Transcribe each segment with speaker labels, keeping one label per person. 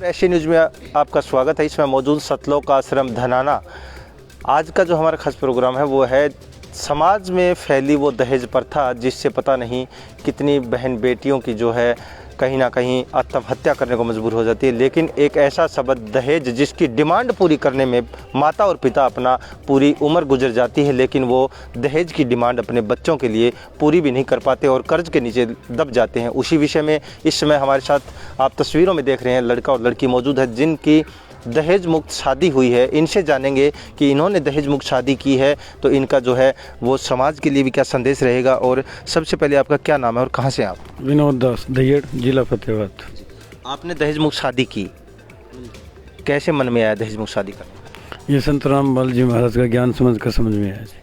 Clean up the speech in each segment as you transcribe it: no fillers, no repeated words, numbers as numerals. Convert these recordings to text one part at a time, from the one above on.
Speaker 1: ऐसे न्यूज़ में आपका स्वागत है। इसमें मौजूद सतलोक आश्रम धनाना। आज का जो हमारा खास प्रोग्राम है वो है समाज में फैली वो दहेज प्रथा, जिससे पता नहीं कितनी बहन बेटियों की जो है कहीं ना कहीं आत्महत्या करने को मजबूर हो जाती है। लेकिन एक ऐसा शब्द दहेज, जिसकी डिमांड पूरी करने में माता और पिता अपना पूरी उम्र गुजर जाती है, लेकिन वो दहेज की डिमांड अपने बच्चों के लिए पूरी भी नहीं कर पाते और कर्ज के नीचे दब जाते हैं। उसी विषय में इस समय हमारे साथ आप तस्वीरों में देख रहे हैं लड़का और लड़की मौजूद है जिनकी दहेज मुक्त शादी हुई है। इनसे जानेंगे कि इन्होंने दहेज मुक्त शादी की है तो इनका जो है वो समाज के लिए भी क्या संदेश रहेगा। और सबसे पहले आपका क्या नाम है और कहाँ से आप?
Speaker 2: विनोद दास, दहियड़, जिला फतेहाबाद।
Speaker 1: आपने दहेज मुक्त शादी की, कैसे मन में आया दहेज मुक्त शादी करना?
Speaker 2: ये संत रामपाल जी महाराज का ज्ञान समझ कर समझ में आया जी।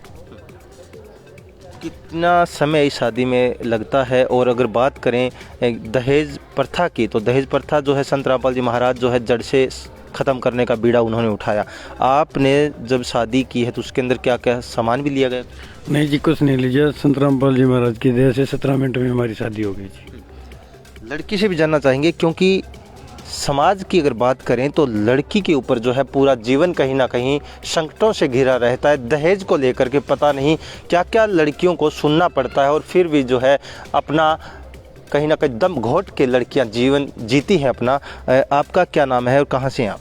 Speaker 1: कितना समय इस शादी में लगता है? और अगर बात करें दहेज प्रथा की, तो दहेज प्रथा जो है संत रामपाल जी महाराज जो है जड़ से ख़त्म करने का बीड़ा उन्होंने उठाया। आपने जब शादी की है तो उसके अंदर क्या क्या सामान भी लिया गया?
Speaker 2: नहीं जी, कुछ नहीं लीजिए। संत रामपाल जी महाराज की दया से 17 मिनट में हमारी शादी हो गई जी।
Speaker 1: लड़की से भी जानना चाहेंगे, क्योंकि समाज की अगर बात करें तो लड़की के ऊपर जो है पूरा जीवन कहीं ना कहीं संकटों से घिरा रहता है। दहेज को लेकर के पता नहीं क्या क्या लड़कियों को सुनना पड़ता है और फिर भी जो है अपना कहीं ना कहीं दम घोट के लड़कियां जीवन जीती हैं अपना। आपका क्या नाम है और कहाँ से हैं आप?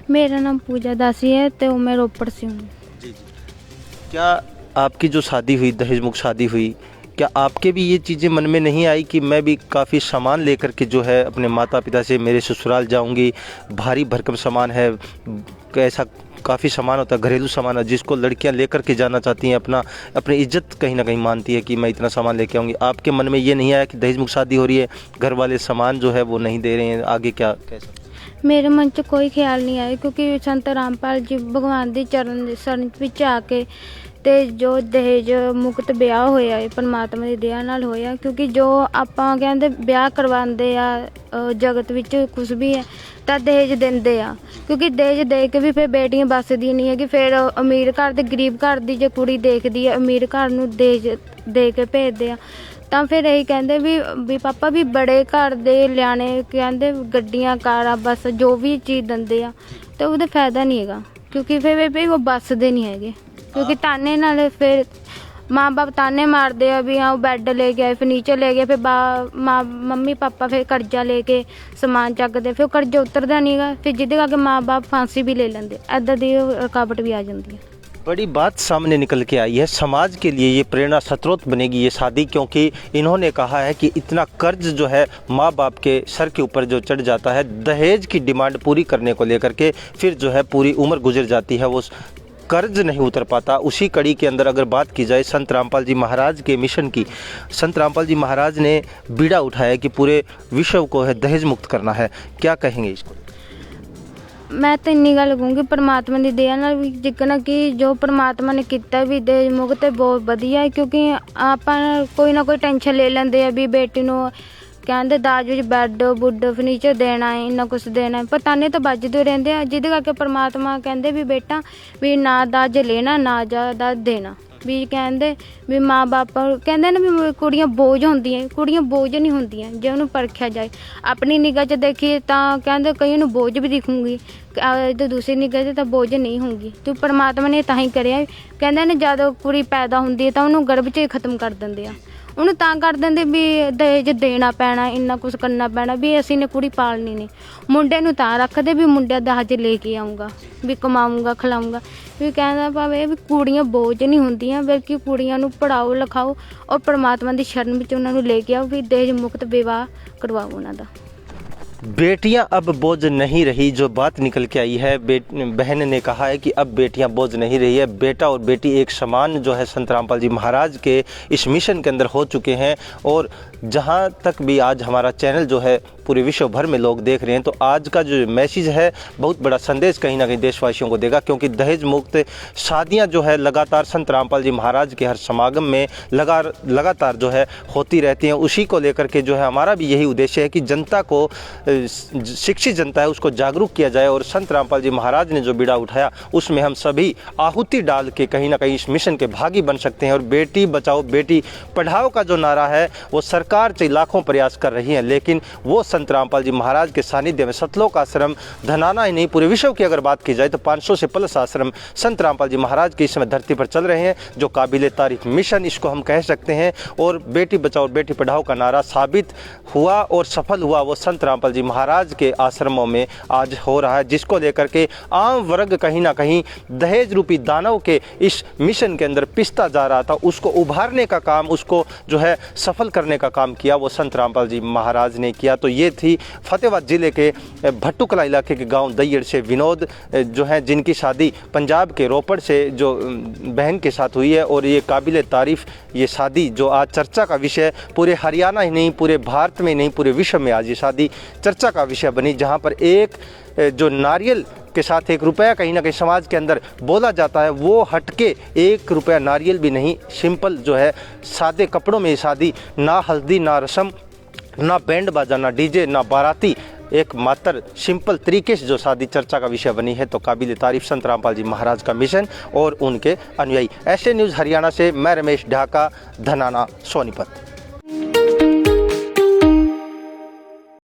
Speaker 3: मेरा नाम पूजा दासी है तो मैं रोपड़ से हूँ।
Speaker 1: जी। क्या आपकी जो शादी हुई, दहेज मुक्त शादी हुई, क्या आपके भी ये चीज़ें मन में नहीं आई कि मैं भी काफ़ी सामान लेकर के जो है अपने माता पिता से मेरे ससुराल जाऊंगी? भारी भरकम सामान है, ऐसा काफ़ी सामान होता है, घरेलू सामान है जिसको लड़कियां लेकर के जाना चाहती हैं, अपनी इज्जत कहीं ना कहीं मानती है कि मैं इतना सामान लेके आऊँगी। आपके मन में ये नहीं आया कि दहेज मुक्त शादी हो रही है, घर वाले सामान जो है वो नहीं दे रहे हैं, आगे क्या कैसा?
Speaker 3: मेरे मन च कोई ख्याल नहीं आया, क्योंकि संत रामपाल जी भगवान के चरण विच आके ਤੇ ਜੋ ਦਹੇਜ ਮੁਕਤ ਵਿਆਹ ਹੋਇਆ ਹੈ ਪਰਮਾਤਮਾ ਦੀ ਦਇਆ ਨਾਲ ਹੋਇਆ। ਕਿਉਂਕਿ ਜੋ ਆਪਾਂ ਕਹਿੰਦੇ ਵਿਆਹ ਕਰਵਾਉਂਦੇ ਆ ਜਗਤ ਵਿੱਚ ਕੁਝ ਵੀ ਹੈ ਤਾਂ ਦਹੇਜ ਦਿੰਦੇ ਆ, ਕਿਉਂਕਿ ਦਹੇਜ ਦੇ ਕੇ ਵੀ ਫਿਰ ਬੇਟੀਆਂ ਵੱਸਦੀਆਂ ਨਹੀਂ ਹੈਗੀ। ਫਿਰ ਅਮੀਰ ਘਰ ਤੇ ਗਰੀਬ ਘਰ ਦੀ ਜੇ ਕੁੜੀ ਦੇਖਦੀ ਹੈ, ਅਮੀਰ ਘਰ ਨੂੰ ਦਹੇਜ ਦੇ ਕੇ ਭੇਜਦੇ ਆ। ਤਾਂ ਫਿਰ ਇਹੀ ਕਹਿੰਦੇ ਵੀ ਪਾਪਾ ਵੀ ਬੜੇ ਘਰ ਦੇ ਲਿਆਣੇ ਕਹਿੰਦੇ ਗੱਡੀਆਂ ਕਾਰਾਂ ਬੱਸ ਜੋ ਵੀ ਚੀਜ਼ ਦਿੰਦੇ ਆ ਤਾਂ ਉਹਦਾ ਫਾਇਦਾ ਨਹੀਂ ਹੈਗਾ, ਕਿਉਂਕਿ ਫਿਰ ਵੀ ਉਹ ਬੱਸਦੇ ਨਹੀਂ ਹੈਗੇ। क्योंकि ताने नाल फिर माँ बाप ताने मारते हैं भी हाँ बैड ले गए, फर्नीचर ले गए, फिर मम्मी पापा फिर कर्जा लेके समान चकते, फिर कर्जा उतरता नहीं गा, फिर जिदे करके माँ बाप फांसी भी ले लेंगे। ऐदा दी रुकावट भी आ जाती है।
Speaker 1: बड़ी बात सामने निकल के आई है। समाज के लिए ये प्रेरणा स्रोत बनेगी ये शादी, क्योंकि इन्होंने कहा है कि इतना कर्ज जो है माँ बाप के सर के ऊपर जो चढ़ जाता है दहेज की डिमांड पूरी करने को लेकर के, फिर जो है पूरी उम्र गुजर जाती है, वो कर्ज नहीं उतर पाता। उसी कड़ी के अंदर अगर बात की जाए संत रामपाल जी महाराज के मिशन की, संत रामपाल जी महाराज ने बीड़ा उठाया कि पूरे विश्व को है दहेज मुक्त करना है। क्या कहेंगे इसको?
Speaker 3: मैं तो इन्नी गल कहूँगी परमात्मा की दया नाल भी जिकना कि जो परमात्मा ने किया भी दहेज मुक्त बहुत वधिया है। क्योंकि आप कोई ना कोई टेंशन ले लेंदे भी बेटी नूं ਕਹਿੰਦੇ ਦਾਜ ਵਿੱਚ ਬੈੱਡ ਬੁੱਡ ਫਰਨੀਚਰ ਦੇਣਾ ਹੈ, ਇੰਨਾ ਕੁਛ ਦੇਣਾ ਹੈ, ਪਰ ਤਾਨੇ ਤਾਂ ਵੱਜਦੇ ਰਹਿੰਦੇ ਆ। ਜਿਹਦੇ ਕਰਕੇ ਪਰਮਾਤਮਾ ਕਹਿੰਦੇ ਵੀ ਬੇਟਾ ਵੀ ਨਾ ਦਾਜ ਲੈਣਾ ਨਾ ਦਾਜ ਦੇਣਾ। ਵੀ ਕਹਿੰਦੇ ਵੀ ਮਾਂ ਬਾਪ ਕਹਿੰਦੇ ਨੇ ਵੀ ਕੁੜੀਆਂ ਬੋਝ ਹੁੰਦੀਆਂ, ਕੁੜੀਆਂ ਬੋਝ ਨਹੀਂ ਹੁੰਦੀਆਂ ਜੇ ਉਹਨੂੰ ਪਰਖਿਆ ਜਾਏ। ਆਪਣੀ ਨਿਗਾਹ 'ਚ ਦੇਖੀਏ ਤਾਂ ਕਹਿੰਦੇ ਕਈ ਨੂੰ ਬੋਝ ਵੀ ਦਿਖੂਗੀ ਤੇ ਦੂਸਰੀ ਨਿਗਾਹ 'ਚ ਤਾਂ ਬੋਝ ਨਹੀਂ ਹੋਊਗੀ। ਤੇ ਪਰਮਾਤਮਾ ਨੇ ਤਾਂ ਹੀ ਕਰਿਆ, ਕਹਿੰਦੇ ਨੇ ਜਦੋਂ ਕੁੜੀ ਪੈਦਾ ਹੁੰਦੀ ਹੈ ਤਾਂ ਉਹਨੂੰ ਗਰਭ 'ਚ ਹੀ ਖਤਮ ਕਰ ਦਿੰਦੇ ਆ। ਉਹਨੂੰ ਤਾਂ ਕਰ ਦਿੰਦੇ ਵੀ ਦਹੇਜ ਦੇਣਾ ਪੈਣਾ, ਇੰਨਾ ਕੁਛ ਕਰਨਾ ਪੈਣਾ, ਵੀ ਅਸੀਂ ਨੇ ਕੁੜੀ ਪਾਲਣੀ ਨਹੀਂ। ਮੁੰਡੇ ਨੂੰ ਤਾਂ ਰੱਖਦੇ ਵੀ ਮੁੰਡਾ ਦਹੇਜ ਲੈ ਕੇ ਆਊਂਗਾ, ਵੀ ਕਮਾਊਂਗਾ ਖਿਲਾਊਂਗਾ। ਵੀ ਕਹਿੰਦਾ ਭਾਵੇਂ ਵੀ ਕੁੜੀਆਂ ਬੋਝ ਨਹੀਂ ਹੁੰਦੀਆਂ, ਬਲਕਿ ਕੁੜੀਆਂ ਨੂੰ ਪੜ੍ਹਾਓ ਲਿਖਾਓ ਔਰ ਪਰਮਾਤਮਾ ਦੀ ਸ਼ਰਨ ਵਿੱਚ ਉਹਨਾਂ ਨੂੰ ਲੈ ਕੇ ਆਓ, ਵੀ ਦਹੇਜ ਮੁਕਤ ਵਿਵਾਹ ਕਰਵਾਓ ਉਹਨਾਂ ਦਾ।
Speaker 1: बेटियां अब बोझ नहीं रही, जो बात निकल के आई है बहन ने कहा है कि अब बेटियां बोझ नहीं रही है, बेटा और बेटी एक समान जो है संत रामपाल जी महाराज के इस मिशन के अंदर हो चुके हैं। और जहां तक भी आज हमारा चैनल जो है पूरे विश्व भर में लोग देख रहे हैं, तो आज का जो मैसेज है बहुत बड़ा संदेश कहीं ना कहीं देशवासियों को देगा। क्योंकि दहेज मुक्त शादियां जो है लगातार संत रामपाल जी महाराज के हर समागम में लगातार जो है होती रहती हैं। उसी को लेकर के जो है हमारा भी यही उद्देश्य है कि जनता को, शिक्षित जनता है उसको जागरूक किया जाए। और संत रामपाल जी महाराज ने जो बीड़ा उठाया उसमें हम सभी आहुति डाल के कहीं ना कहीं इस मिशन के भागी बन सकते हैं। और बेटी बचाओ बेटी पढ़ाओ का जो नारा है वो सरकार सरकार चाहे लाखों प्रयास कर रही है, लेकिन वो संत रामपाल जी महाराज के सानिध्य में सतलोक आश्रम धनाना ही नहीं पूरे विश्व की अगर बात की जाए तो 500 से प्लस आश्रम संत रामपाल जी महाराज के इस समय धरती पर चल रहे हैं, जो काबिल तारीफ मिशन इसको हम कह सकते हैं। और बेटी बचाओ बेटी पढ़ाओ का नारा साबित हुआ और सफल हुआ वो संत रामपाल जी महाराज के आश्रमों में आज हो रहा है, जिसको लेकर के आम वर्ग कहीं ना कहीं दहेज रूपी दानव के इस मिशन के अंदर पिसता जा रहा था। उसको उभारने का काम, उसको जो है सफल करने का काम किया वो संत रामपाल जी महाराज ने किया। तो ये थी फतेहाबाद जिले के भट्टूकला इलाके के गांव दैयड़ से विनोद जो है, जिनकी शादी पंजाब के रोपड़ से जो बहन के साथ हुई है। और ये काबिल तारीफ ये शादी जो आज चर्चा का विषय पूरे हरियाणा ही नहीं, पूरे भारत में नहीं, पूरे विश्व में आज ये शादी चर्चा का विषय बनी, जहाँ पर एक जो नारियल के साथ 1 रुपया कहीं ना कहीं समाज के अंदर बोला जाता है, वो हटके 1 रुपया नारियल भी नहीं, सिंपल जो है सादे कपड़ों में शादी, ना हल्दी ना रस्म ना बैंड बाजा ना डीजे ना बाराती, एक मात्र सिंपल तरीके से जो शादी चर्चा का विषय बनी है। तो काबिल तारीफ संत रामपाल जी महाराज का मिशन और उनके अनुयायी। ऐसे न्यूज़ हरियाणा से मैं रमेश ढाका, धनाना, सोनीपत।